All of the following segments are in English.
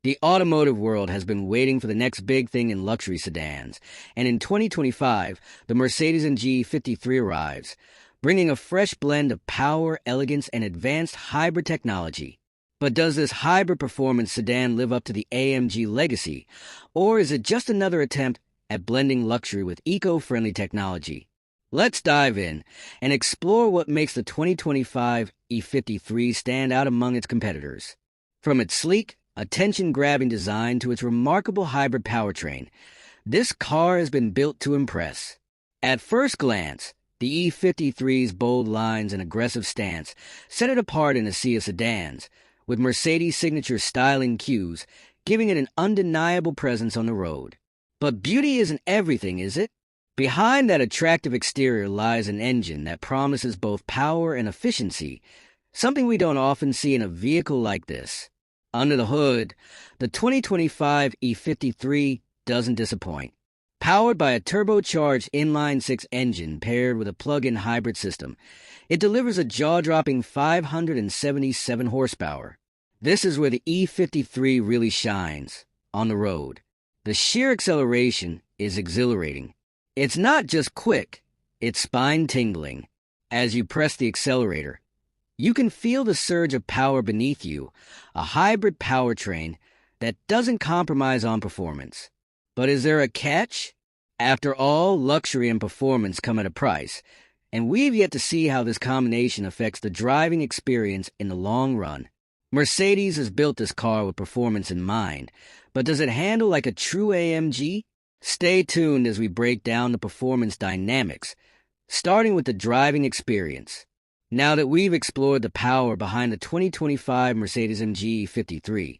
The automotive world has been waiting for the next big thing in luxury sedans, and in 2025, the Mercedes-AMG E53 arrives, bringing a fresh blend of power, elegance, and advanced hybrid technology. But does this hybrid performance sedan live up to the AMG legacy, or is it just another attempt at blending luxury with eco-friendly technology? Let's dive in and explore what makes the 2025 E53 stand out among its competitors. From its sleek, attention-grabbing design to its remarkable hybrid powertrain, this car has been built to impress. At first glance, the E53's bold lines and aggressive stance set it apart in a sea of sedans, with Mercedes' signature styling cues giving it an undeniable presence on the road. But beauty isn't everything, is it? Behind that attractive exterior lies an engine that promises both power and efficiency, something we don't often see in a vehicle like this. Under the hood, the 2025 E53 doesn't disappoint. Powered by a turbocharged inline-six engine paired with a plug-in hybrid system, it delivers a jaw-dropping 577 horsepower. This is where the E53 really shines, on the road. The sheer acceleration is exhilarating. It's not just quick, it's spine-tingling. As you press the accelerator, you can feel the surge of power beneath you, a hybrid powertrain that doesn't compromise on performance. But is there a catch? After all, luxury and performance come at a price, and we've yet to see how this combination affects the driving experience in the long run. Mercedes has built this car with performance in mind, but does it handle like a true AMG? Stay tuned as we break down the performance dynamics, starting with the driving experience. Now that we've explored the power behind the 2025 Mercedes-AMG E53,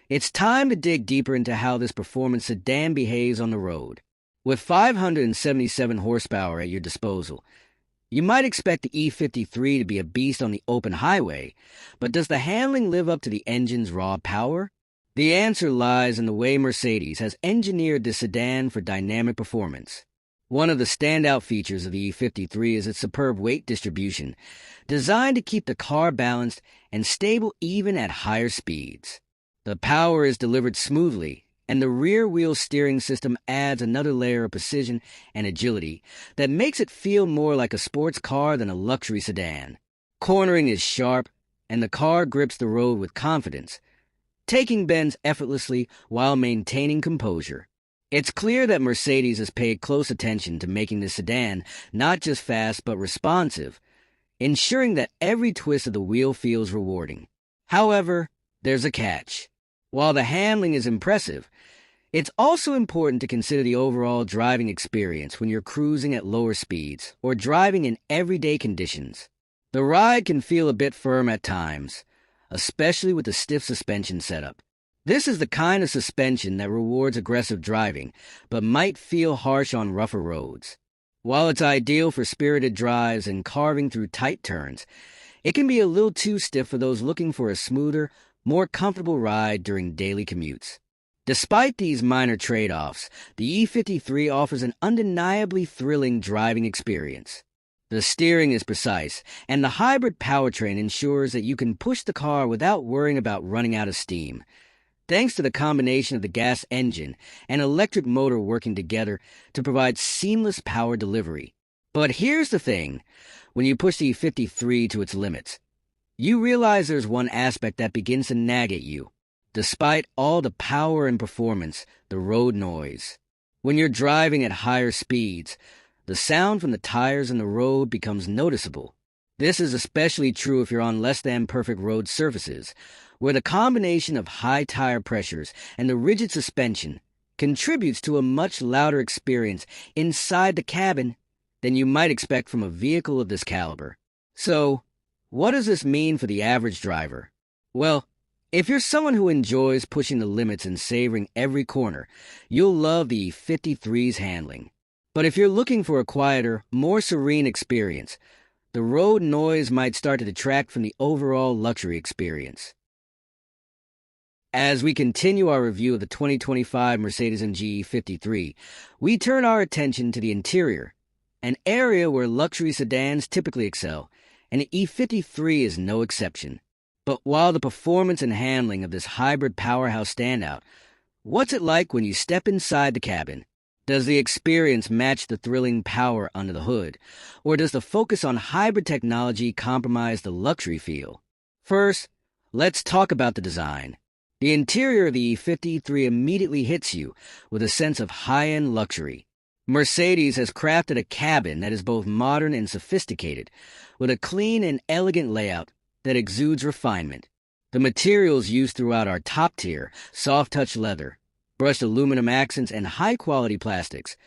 it's time to dig deeper into how this performance sedan behaves on the road. With 577 horsepower at your disposal, you might expect the E53 to be a beast on the open highway, but does the handling live up to the engine's raw power? The answer lies in the way Mercedes has engineered the sedan for dynamic performance. One of the standout features of the E53 is its superb weight distribution, designed to keep the car balanced and stable even at higher speeds. The power is delivered smoothly, and the rear-wheel steering system adds another layer of precision and agility that makes it feel more like a sports car than a luxury sedan. Cornering is sharp, and the car grips the road with confidence, taking bends effortlessly while maintaining composure. It's clear that Mercedes has paid close attention to making the sedan not just fast but responsive, ensuring that every twist of the wheel feels rewarding. However, there's a catch. While the handling is impressive, it's also important to consider the overall driving experience when you're cruising at lower speeds or driving in everyday conditions. The ride can feel a bit firm at times, especially with the stiff suspension setup. This is the kind of suspension that rewards aggressive driving, but might feel harsh on rougher roads. While it's ideal for spirited drives and carving through tight turns, it can be a little too stiff for those looking for a smoother, more comfortable ride during daily commutes. Despite these minor trade-offs, the E53 offers an undeniably thrilling driving experience. The steering is precise, and the hybrid powertrain ensures that you can push the car without worrying about running out of steam. Thanks to the combination of the gas engine and electric motor working together to provide seamless power delivery. But here's the thing, when you push the E53 to its limits, you realize there's one aspect that begins to nag at you. Despite all the power and performance, the road noise. When you're driving at higher speeds, the sound from the tires and the road becomes noticeable. This is especially true if you're on less than perfect road surfaces, where the combination of high tire pressures and the rigid suspension contributes to a much louder experience inside the cabin than you might expect from a vehicle of this caliber. So, what does this mean for the average driver? Well, if you're someone who enjoys pushing the limits and savoring every corner, you'll love the E53's handling. But if you're looking for a quieter, more serene experience, the road noise might start to detract from the overall luxury experience. As we continue our review of the 2025 Mercedes-AMG E53, we turn our attention to the interior, an area where luxury sedans typically excel, and the E53 is no exception. But while the performance and handling of this hybrid powerhouse stand out, what's it like when you step inside the cabin? Does the experience match the thrilling power under the hood, or does the focus on hybrid technology compromise the luxury feel? First, let's talk about the design. The interior of the E53 immediately hits you with a sense of high-end luxury. Mercedes has crafted a cabin that is both modern and sophisticated, with a clean and elegant layout that exudes refinement. The materials used throughout are top-tier, soft-touch leather, brushed aluminum accents, and high-quality plastics,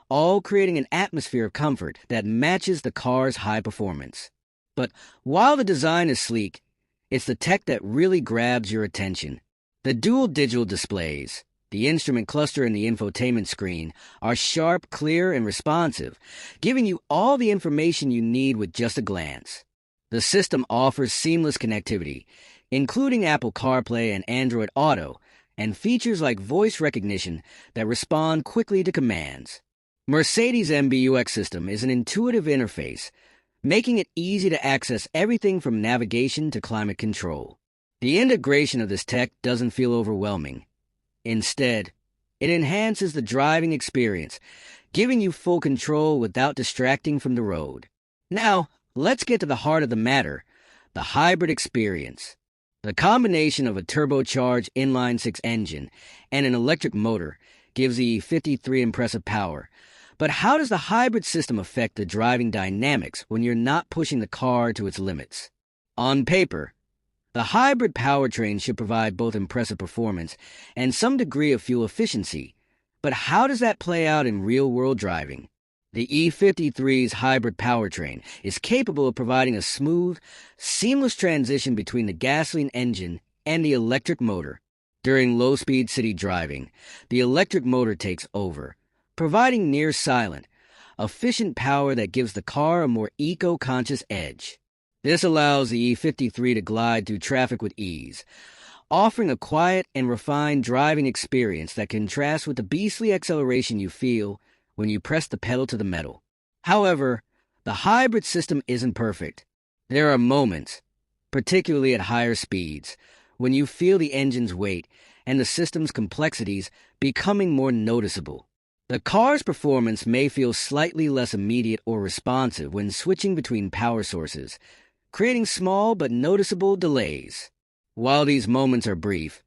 all creating an atmosphere of comfort that matches the car's high performance. But while the design is sleek, it's the tech that really grabs your attention. The dual digital displays, the instrument cluster and the infotainment screen are sharp, clear, and responsive, giving you all the information you need with just a glance. The system offers seamless connectivity, including Apple CarPlay and Android Auto, and features like voice recognition that respond quickly to commands. Mercedes' MBUX system is an intuitive interface, making it easy to access everything from navigation to climate control. The integration of this tech doesn't feel overwhelming. Instead, it enhances the driving experience, giving you full control without distracting from the road. Now, let's get to the heart of the matter, the hybrid experience. The combination of a turbocharged inline-six engine and an electric motor gives the E53 impressive power. But how does the hybrid system affect the driving dynamics when you're not pushing the car to its limits? On paper, the hybrid powertrain should provide both impressive performance and some degree of fuel efficiency. But how does that play out in real-world driving? The E53's hybrid powertrain is capable of providing a smooth, seamless transition between the gasoline engine and the electric motor. During low-speed city driving, the electric motor takes over, providing near-silent, efficient power that gives the car a more eco-conscious edge. This allows the E53 to glide through traffic with ease, offering a quiet and refined driving experience that contrasts with the beastly acceleration you feel when you press the pedal to the metal. However, the hybrid system isn't perfect. There are moments, particularly at higher speeds, when you feel the engine's weight and the system's complexities becoming more noticeable. The car's performance may feel slightly less immediate or responsive when switching between power sources, creating small but noticeable delays. While these moments are brief,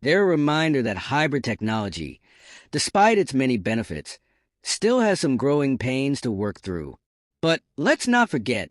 they're a reminder that hybrid technology, despite its many benefits, still has some growing pains to work through. But let's not forget,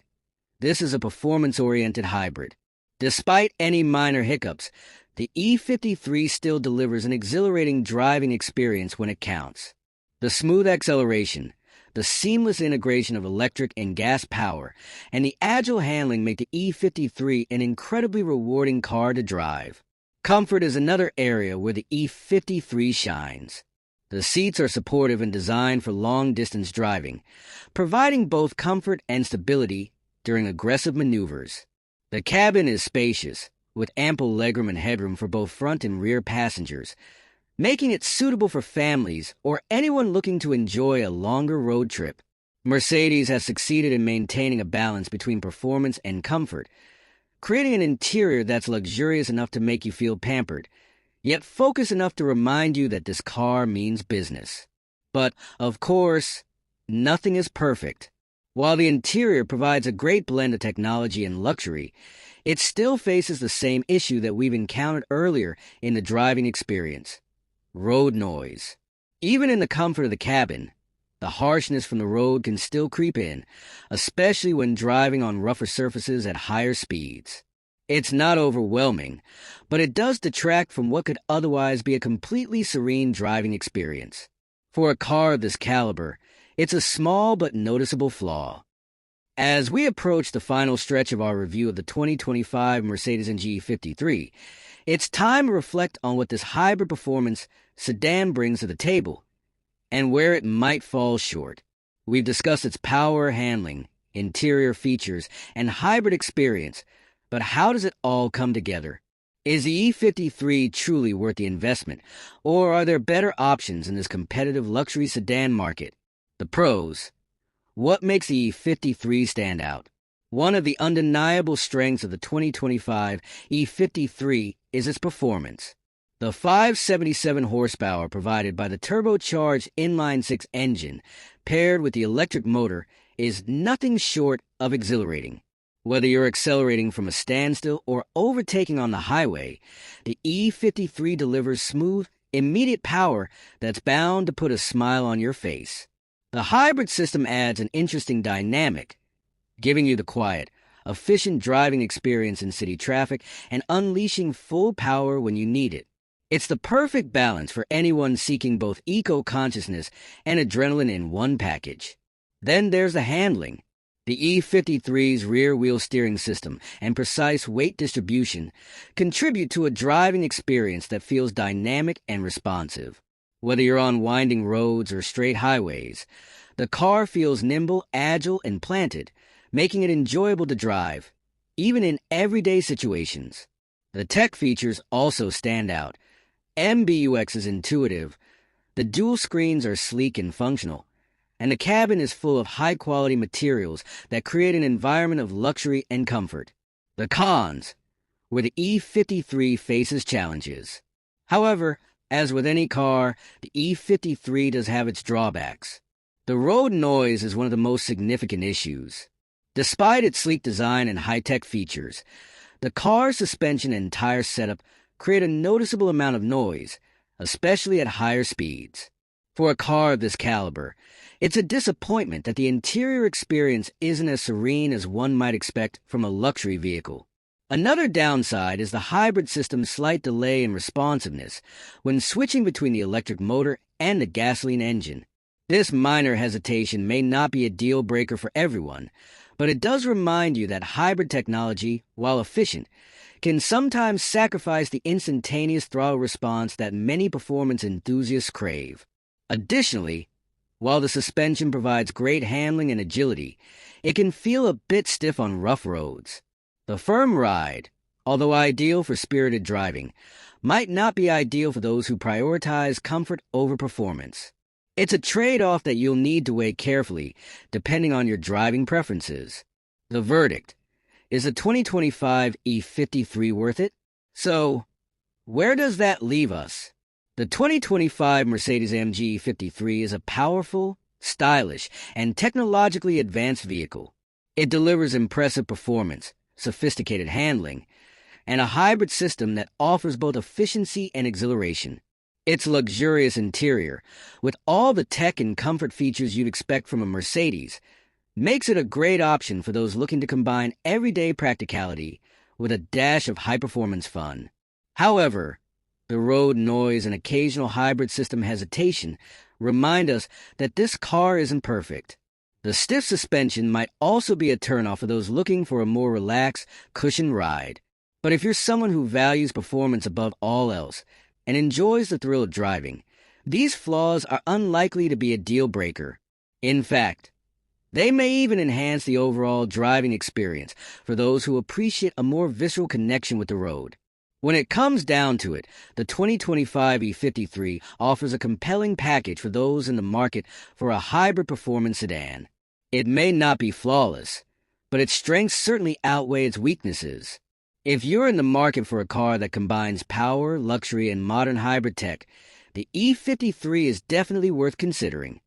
this is a performance-oriented hybrid. Despite any minor hiccups, the E53 still delivers an exhilarating driving experience when it counts. The smooth acceleration, the seamless integration of electric and gas power, and the agile handling make the E53 an incredibly rewarding car to drive. Comfort is another area where the E53 shines. The seats are supportive and designed for long-distance driving, providing both comfort and stability during aggressive maneuvers. The cabin is spacious, with ample legroom and headroom for both front and rear passengers, making it suitable for families or anyone looking to enjoy a longer road trip. Mercedes has succeeded in maintaining a balance between performance and comfort, creating an interior that's luxurious enough to make you feel pampered, yet focused enough to remind you that this car means business. But, of course, nothing is perfect. While the interior provides a great blend of technology and luxury, it still faces the same issue that we've encountered earlier in the driving experience: road noise. Even in the comfort of the cabin, the harshness from the road can still creep in, especially when driving on rougher surfaces at higher speeds. It's not overwhelming, but it does detract from what could otherwise be a completely serene driving experience. For a car of this caliber, it's a small but noticeable flaw. As we approach the final stretch of our review of the 2025 Mercedes-AMG E53, it's time to reflect on what this hybrid performance sedan brings to the table and where it might fall short. We've discussed its power, handling, interior features, and hybrid experience, but how does it all come together? Is the E53 truly worth the investment, or are there better options in this competitive luxury sedan market? The pros. What makes the E53 stand out? One of the undeniable strengths of the 2025 E53 is its performance. The 577 horsepower provided by the turbocharged inline-six engine, paired with the electric motor, is nothing short of exhilarating. Whether you're accelerating from a standstill or overtaking on the highway, the E53 delivers smooth, immediate power that's bound to put a smile on your face. The hybrid system adds an interesting dynamic, giving you the quiet, efficient driving experience in city traffic and unleashing full power when you need it. It's the perfect balance for anyone seeking both eco-consciousness and adrenaline in one package. Then there's the handling. The E53's rear-wheel steering system and precise weight distribution contribute to a driving experience that feels dynamic and responsive. Whether you're on winding roads or straight highways, the car feels nimble, agile, and planted, making it enjoyable to drive, even in everyday situations. The tech features also stand out. MBUX is intuitive, the dual screens are sleek and functional, and the cabin is full of high-quality materials that create an environment of luxury and comfort. The cons, where the E53 faces challenges. However, as with any car, the E53 does have its drawbacks. The road noise is one of the most significant issues. Despite its sleek design and high-tech features, the car's suspension and tire setup create a noticeable amount of noise, especially at higher speeds. For a car of this caliber, it's a disappointment that the interior experience isn't as serene as one might expect from a luxury vehicle. Another downside is the hybrid system's slight delay in responsiveness when switching between the electric motor and the gasoline engine. This minor hesitation may not be a deal breaker for everyone, but it does remind you that hybrid technology, while efficient, can sometimes sacrifice the instantaneous throttle response that many performance enthusiasts crave. Additionally, while the suspension provides great handling and agility, it can feel a bit stiff on rough roads. The firm ride, although ideal for spirited driving, might not be ideal for those who prioritize comfort over performance. It's a trade-off that you'll need to weigh carefully, depending on your driving preferences. The verdict: is the 2025 E53 worth it? So, where does that leave us? The 2025 Mercedes-AMG E53 is a powerful, stylish, and technologically advanced vehicle. It delivers impressive performance, sophisticated handling, and a hybrid system that offers both efficiency and exhilaration. Its luxurious interior, with all the tech and comfort features you'd expect from a Mercedes, makes it a great option for those looking to combine everyday practicality with a dash of high-performance fun. However, the road noise and occasional hybrid system hesitation remind us that this car isn't perfect. The stiff suspension might also be a turnoff for those looking for a more relaxed, cushioned ride. But if you're someone who values performance above all else and enjoys the thrill of driving, these flaws are unlikely to be a deal breaker. In fact, they may even enhance the overall driving experience for those who appreciate a more visceral connection with the road. When it comes down to it, the 2025 E53 offers a compelling package for those in the market for a hybrid performance sedan. It may not be flawless, but its strengths certainly outweigh its weaknesses. If you're in the market for a car that combines power, luxury, and modern hybrid tech, the E53 is definitely worth considering.